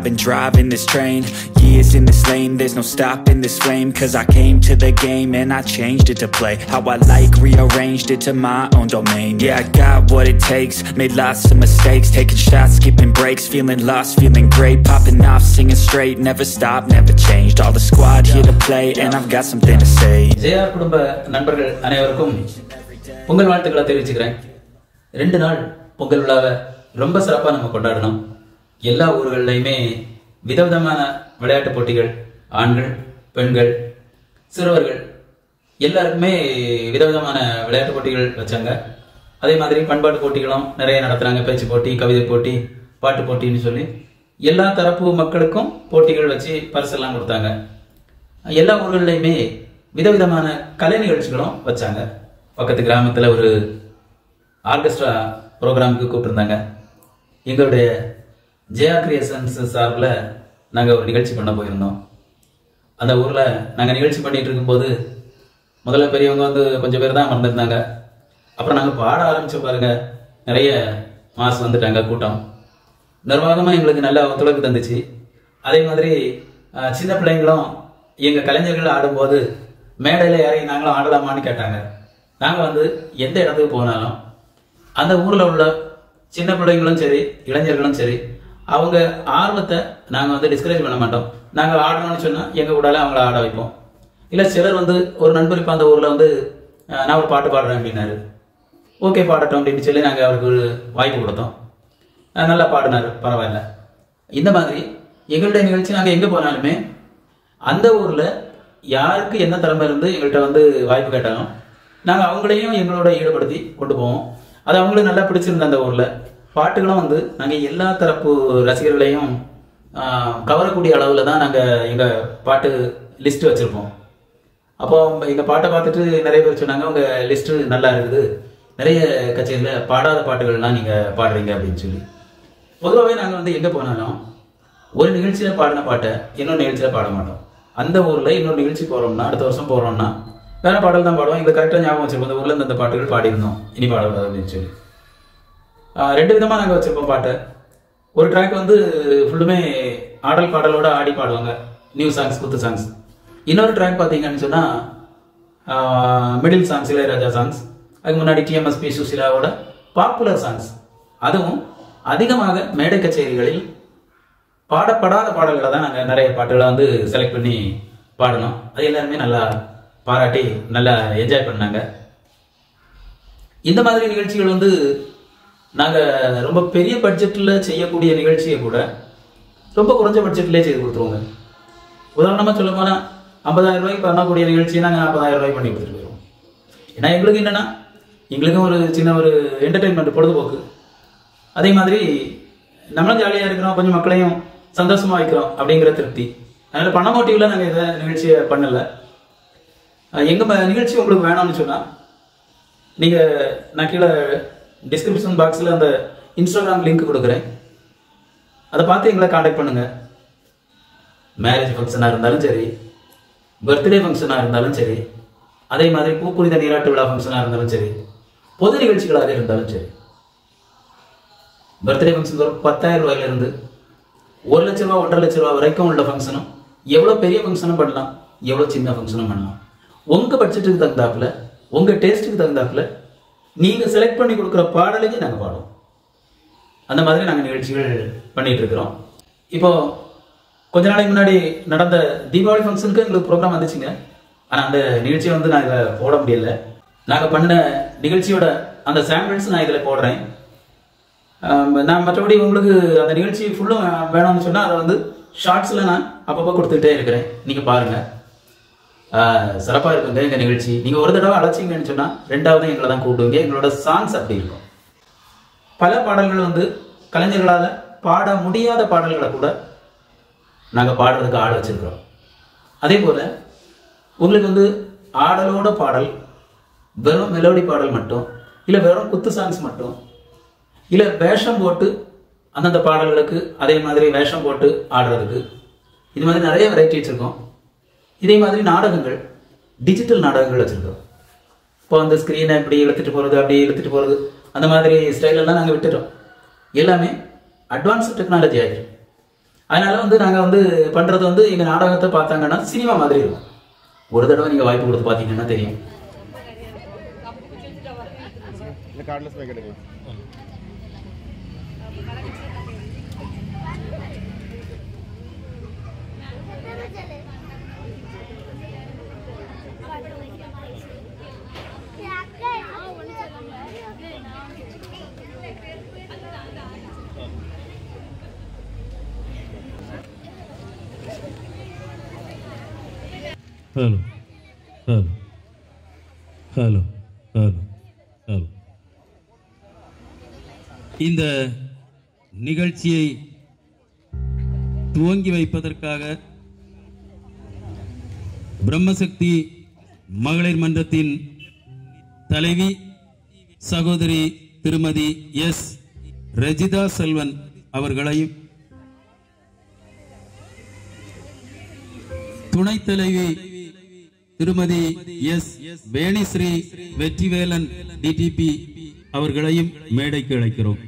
I've been driving this train. Years in this lane, there's no stopping this flame. Cause I came to the game and I changed it to play how I like, rearranged it to my own domain. Yeah, I got what it takes, made lots of mistakes, taking shots, skipping breaks, feeling lost, feeling great, popping off, singing straight, never stopped, never changed. All the squad here to play and I've got something to say. JR குடும்ப நண்பர்கள் அனைவருக்கும் பொங்கல் வாழ்த்துக்களை தெரிவிச்சுக்கிறேன். 2 நாள் பொங்கல் விழாவை ரொம்ப சிறப்பாக நம்ம கொண்டாடணும். எல்லா ஊர்கள்லையுமே விதவிதமான விளையாட்டு போட்டிகள், ஆண்கள், பெண்கள், சிறுவர்கள் எல்லாருக்குமே விதவிதமான விளையாட்டு போட்டிகள் வச்சாங்க. அதே மாதிரி பண்பாட்டு போட்டிகளும் நிறைய நடத்துகிறாங்க. பேச்சு போட்டி, கவிதை போட்டி, பாட்டு போட்டின்னு சொல்லி எல்லா தரப்பு மக்களுக்கும் போட்டிகள் வச்சு பரிசெல்லாம் கொடுத்தாங்க. எல்லா ஊர்கள்லையுமே விதவிதமான கலை நிகழ்ச்சிகளும் வச்சாங்க. பக்கத்து கிராமத்தில் ஒரு ஆர்கெஸ்ட்ரா ப்ரோக்ராமுக்கு கூப்பிட்டுருந்தாங்க. எங்களுடைய ஜெயா கிரியேஷன்ஸ் சார்பில் நாங்கள் ஒரு நிகழ்ச்சி பண்ண போயிருந்தோம். அந்த ஊரில் நாங்கள் நிகழ்ச்சி பண்ணிகிட்டு இருக்கும்போது முதல்ல பெரியவங்க வந்து கொஞ்சம் பேர் தான் வந்திருந்தாங்க. அப்புறம் நாங்கள் பாட ஆரம்பித்த பாருங்கள், நிறைய மாஸ் வந்துட்டாங்க. கூட்டம் நிர்வாகமாக எங்களுக்கு நல்ல ஒத்துழைப்பு தந்துச்சு. அதே மாதிரி சின்ன பிள்ளைங்களும் எங்கள் கலைஞர்கள் ஆடும்போது மேடையில் ஏறி நாங்களும் ஆடலாமான்னு கேட்டாங்க. நாங்கள் வந்து எந்த இடத்துக்கு போனாலும் அந்த ஊரில் உள்ள சின்ன பிள்ளைங்களும் சரி, இளைஞர்களும் சரி, அவங்க ஆர்வத்தை நாங்கள் வந்து டிஸ்கரேஜ் பண்ண மாட்டோம். நாங்கள் ஆடணும்னு சொன்னால் எங்கள் கூடால அவங்கள ஆட வைப்போம். இல்லை சிலர் வந்து ஒரு நண்பர் இப்போ அந்த ஊரில் வந்து நான் ஒரு பாட்டு பாடுறேன் அப்படின்னாரு. ஓகே பாடட்டும் அப்படின்னு சொல்லி நாங்கள் அவருக்கு ஒரு வாய்ப்பு கொடுத்தோம். நல்லா பாடினார், பரவாயில்ல. இந்த மாதிரி எங்களுடைய நிகழ்ச்சி நாங்கள் எங்கே போனாலுமே அந்த ஊரில் யாருக்கு என்ன திறமை இருந்து எங்கள்கிட்ட வந்து வாய்ப்பு கேட்டாலும் நாங்கள் அவங்களையும் எங்களோட ஈடுபடுத்தி கொண்டு போவோம். அது அவங்களுக்கு நல்லா பிடிச்சிருந்த அந்த ஊரில் பாட்டுகளும் வந்து நாங்கள் எல்லா தரப்பு ரசிகர்களையும் கவரக்கூடிய அளவில் தான் நாங்கள் எங்கள் பாட்டு லிஸ்ட்டு வச்சுருப்போம். அப்போ எங்கள் பாட்டை பார்த்துட்டு நிறைய பேர் சொன்னாங்க, உங்கள் லிஸ்ட்டு நல்லா இருக்குது, நிறைய கச்சேரியில் பாடாத பாட்டுகள்லாம் நீங்கள் பாடுறீங்க அப்படின்னு சொல்லி. பொதுவாகவே நாங்கள் வந்து எங்கே போனாலும் ஒரு நிகழ்ச்சியில் பாடின பாட்டை இன்னொரு நிகழ்ச்சியில் பாட மாட்டோம். அந்த ஊரில் இன்னொரு நிகழ்ச்சி போகிறோம்னா, அடுத்த வருஷம் போகிறோம்னா வேறு பாடல் தான் பாடுவோம். எங்களுக்கு கரெக்டாக ஞாபகம் வச்சுருப்போம், அந்த ஊரில் இந்த பாட்டுகள் பாடியிருந்தோம், இனி பாடக்கூடாது அப்படின்னு சொல்லி. 2 விதமாக நாங்கள் வச்சுருப்போம் பாட்டை. ஒரு ட்ராக் வந்து ஃபுல்லுமே ஆடல் பாடலோட ஆடி பாடுவாங்க, நியூ சாங்ஸ், குத்து சாங்ஸ். இன்னொரு ட்ராக் பார்த்தீங்கன்னு சொன்னால் மிடில் சாங்ஸ், இளையராஜா சாங்ஸ், அதுக்கு முன்னாடி TMSP சுசிலாவோட பாப்புலர் சாங்ஸ். அதுவும் அதிகமாக மேடை கச்சேரிகளில் பாடப்படாத பாடல்களை தான் நாங்கள் நிறைய பாட்டுகளை வந்து செலக்ட் பண்ணி பாடணும். அது எல்லாருமே நல்லா பாராட்டி நல்லா என்ஜாய் பண்ணாங்க. இந்த மாதிரி நிகழ்ச்சிகள் வந்து நாங்கள் ரொம்ப பெரிய பட்ஜெட்டில் செய்யக்கூடிய நிகழ்ச்சியை கூட ரொம்ப குறைஞ்ச பட்ஜெட்லேயே செய்து கொடுத்துருவோங்க. உதாரணமாக சொல்ல போனால் 50,000 ரூபாய்க்கு பண்ணக்கூடிய நிகழ்ச்சியை நாங்கள் 40,000 ரூபாய்க்கு பண்ணி கொடுத்துட்டு போயிடுவோம். ஏன்னா எங்களுக்கு என்னென்னா, எங்களுக்கும் ஒரு சின்ன ஒரு என்டர்டெயின்மெண்ட், பொழுதுபோக்கு. அதே மாதிரி நம்மளும் ஜாலியாக இருக்கிறோம், கொஞ்சம் மக்களையும் சந்தோஷமாக வைக்கிறோம் அப்படிங்கிற திருப்தி. அதனால் பண மோட்டிவில் நாங்கள் இதை நிகழ்ச்சியை பண்ணலை. எங்கள் நிகழ்ச்சி உங்களுக்கு வேணும்னு சொன்னால் நீங்கள், நான் கீழே டிஸ்கிரிப்ஷன் பாக்ஸில் அந்த இன்ஸ்டாகிராம் லிங்க் கொடுக்குறேன், அதை பார்த்து எங்களை காண்டாக்ட் பண்ணுங்கள். மேரேஜ் ஃபங்க்ஷனாக இருந்தாலும் சரி, பர்த்டே ஃபங்க்ஷனாக இருந்தாலும் சரி, அதே மாதிரி பூப்புனித நீராட்டு விழா ஃபங்க்ஷனாக இருந்தாலும் சரி, பொது நிகழ்ச்சிகளாக இருந்தாலும் சரி. பர்த்டே ஃபங்க்ஷன் ஒரு 10,000 ரூபாயிலிருந்து 1 லட்ச ரூபா, 1.5 லட்ச ரூபா வரைக்கும் உள்ள ஃபங்க்ஷனும், எவ்வளோ பெரிய ஃபங்க்ஷனும் பண்ணலாம், எவ்வளோ சின்ன ஃபங்க்ஷனும் பண்ணலாம். உங்கள் பட்ஜெட்டுக்கு தகுந்தாப்புல, உங்கள் டேஸ்ட்டுக்கு தகுந்தாப்புல நீங்கள் செலக்ட் பண்ணி கொடுக்குற பாடலுக்கு நாங்கள் பாடுவோம். அந்த மாதிரி நாங்கள் நிகழ்ச்சிகள் பண்ணிகிட்டு இருக்கிறோம். இப்போது கொஞ்ச நாளைக்கு முன்னாடி நடந்த தீபாவளி ஃபங்க்ஷனுக்கு எங்களுக்கு ப்ரோக்ராம் வந்துச்சுங்க. ஆனால் அந்த நிகழ்ச்சியை வந்து நான் இதில் போட முடியல. நாங்கள் பண்ண நிகழ்ச்சியோட அந்த சாம்பிள்ஸ் நான் இதில் போடுறேன். நான் மற்றபடி உங்களுக்கு அந்த நிகழ்ச்சி ஃபுல்லும் வேணும்னு சொன்னால் அதை வந்து ஷார்ட்ஸில் நான் அப்பப்போ கொடுத்துக்கிட்டே இருக்கிறேன். நீங்கள் பாருங்கள், சிறப்பாக இருக்குங்க எங்கள் நிகழ்ச்சி. நீங்கள் ஒரு தடவை அழைச்சிங்கன்னு சொன்னால் 2வது எங்களை தான் கூப்பிடுவீங்க. எங்களோட சாங்ஸ் அப்படி இருக்கும். பல பாடல்கள் வந்து கலைஞர்களால் பாட முடியாத பாடல்களை கூட நாங்கள் பாடுறதுக்கு ஆள் வச்சுருக்கிறோம். அதே போல் உங்களுக்கு வந்து ஆடலோட பாடல், வெறும் மெலோடி பாடல் மட்டும், இல்லை வெறும் குத்து சாங்ஸ் மட்டும், இல்லை வேஷம் போட்டு அந்தந்த பாடல்களுக்கு அதே மாதிரி வேஷம் போட்டு ஆடுறதுக்கு, இது மாதிரி நிறைய வெரைட்டி வச்சுருக்கோம். இதே மாதிரி நாடகங்கள், டிஜிட்டல் நாடகங்கள் வச்சுருக்கோம். இப்போ அந்த ஸ்க்ரீனை இப்படி இழுத்துட்டு போகிறது, அப்படியே இழுத்துட்டு போகிறது, அந்த மாதிரி ஸ்டைலெல்லாம் நாங்கள் விட்டுட்டோம். எல்லாமே அட்வான்ஸ்டு டெக்னாலஜி ஆகிடும். அதனால வந்து நாங்கள் வந்து பண்ணுறது வந்து எங்கள் நாடகத்தை பார்த்தாங்கன்னா சினிமா மாதிரி இருக்கும். ஒரு தடவை நீங்கள் வாய்ப்பு கொடுத்து பார்த்தீங்கன்னா தெரியும். Hello hello hello hello hello. இந்த நிகழ்ச்சியை துவங்கி வைப்பதற்காக பிரம்மசக்தி மகளிர் மன்றத்தின் தலைவி சகோதரி திருமதி எஸ் ரஜிதா செல்வன் அவர்களையும், துணைத் தலைவி திருமதி எஸ் வேணிஸ்ரீ வெற்றிவேலன் டிடிபி அவர்களையும் மேடைக்கு அழைக்கிறோம்.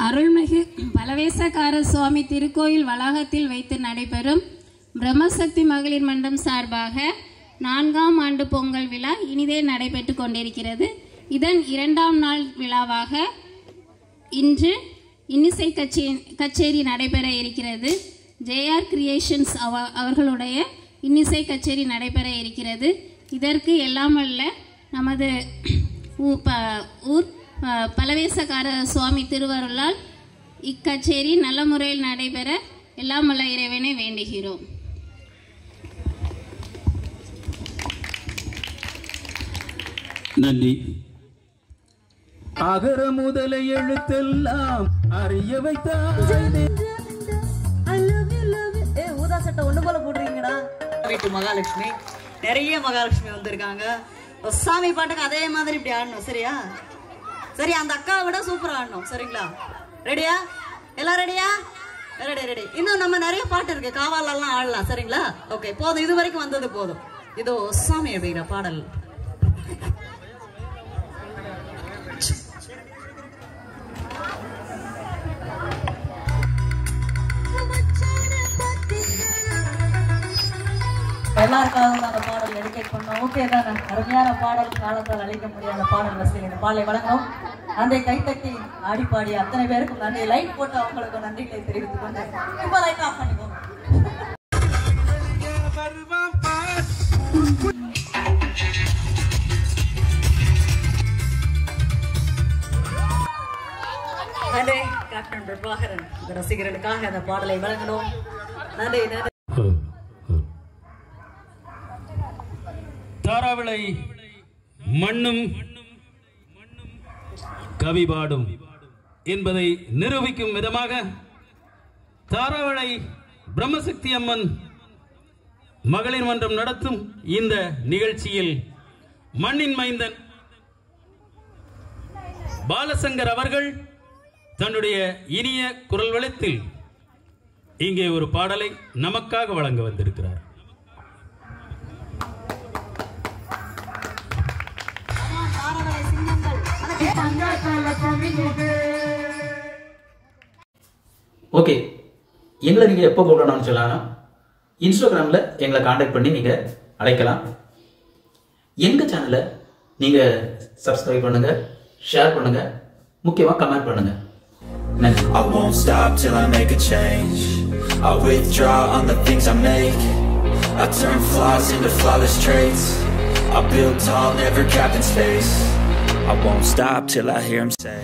அருள்மிகு பலவேசக்கார சுவாமி திருக்கோயில் வளாகத்தில் வைத்து நடைபெறும் பிரம்மசக்தி மகளிர் மன்றம் சார்பாக 4ஆம் ஆண்டு பொங்கல் விழா இனிதே நடைபெற்று கொண்டிருக்கிறது. இதன் 2ஆம் நாள் விழாவாக இன்று இன்னிசை கச்சேரி நடைபெற இருக்கிறது. ஜேஆர் கிரியேஷன்ஸ் அவர்களுடைய இன்னிசை கச்சேரி நடைபெற இருக்கிறது. இதற்கு எல்லாம் வல்ல நமது ஊர் பலவேசக்கார சுவாமி திருவருளால் இக்கச்சேரி நல்ல முறையில் நடைபெற எல்லாம் வல்ல இறைவனை வேண்டுகிறோம். நன்றி. அகர முதல எழுத்தெல்லாம் அறிய வைத்தானே. ஊதா சட்டை ஒண்ணு போல போடுறீங்கடா. வீட்டு மகாலட்சுமி, நிறைய மகாலட்சுமி வந்திருக்காங்க. சாமி பாட்டுக்கு அதே மாதிரி இப்படி ஆடணும். சரியா? சரி, அந்த அக்காவை விட சூப்பரா ஆடணும். சரிங்களா? ரெடியா? எல்லாம் ரெடியா? Ready ready. இன்னும் நம்ம நிறைய பாட்டு இருக்கு, காவாலெல்லாம் ஆடலாம். சரிங்களா? ஓகே, போதும். இது வரைக்கும் வந்தது போதும். இதோ சாமி அப்படிங்கிற பாடல். எல்லாருக்காகவும் அந்த பாடல் டெடிகேட் பண்ணோம். ஓகே தானே? அருமையான பாடல், காலத்தால் அழிக்க முடியாத பாடல் வசதி. இந்த பாடலை வழங்கும் நன்றி. கைத்தட்டி ஆடிப்பாடி அத்தனை பேருக்கும் நன்றி. லைட் போட்டு அவங்களுக்கு நன்றிகளை தெரிவித்துக் கொண்டு இப்ப லைட் ஆஃப் பண்ணிக்கோங்க. நன்றி கேப்டன் பிரபாகரன். இந்த ரசிகர்களுக்காக அந்த பாடலை வழங்கணும். நன்றி நன்றி. தாராவிளை மண்ணும் கவி பாடும் என்பதை நிரூபிக்கும் விதமாக தாராவிளை பிரம்மசக்தி அம்மன் மகளிர் மன்றம் நடத்தும் இந்த நிகழ்ச்சியில் மண்ணின் மைந்தன் பாலசங்கர் அவர்கள் தன்னுடைய இனிய குரல் வளத்தில் இங்கே ஒரு பாடலை நமக்காக வழங்க வந்திருக்கிறார். ஓகே, எங்களை நீங்கள் எப்போ கூப்பிடணும்னு சொல்லலாம். இன்ஸ்டாகிராமில் எங்களை காண்டாக்ட் பண்ணி நீங்கள் அழைக்கலாம். எங்கள் சேனலை நீங்கள் சப்ஸ்கிரைப் பண்ணுங்கள், ஷேர் பண்ணுங்கள், முக்கியமாக கமெண்ட் பண்ணுங்கள். நன்றி. I won't stop till I make a change. I withdraw on the things I make. I turn flaws into flawless traits. I build tall, never capped in space. I won't stop till I hear him say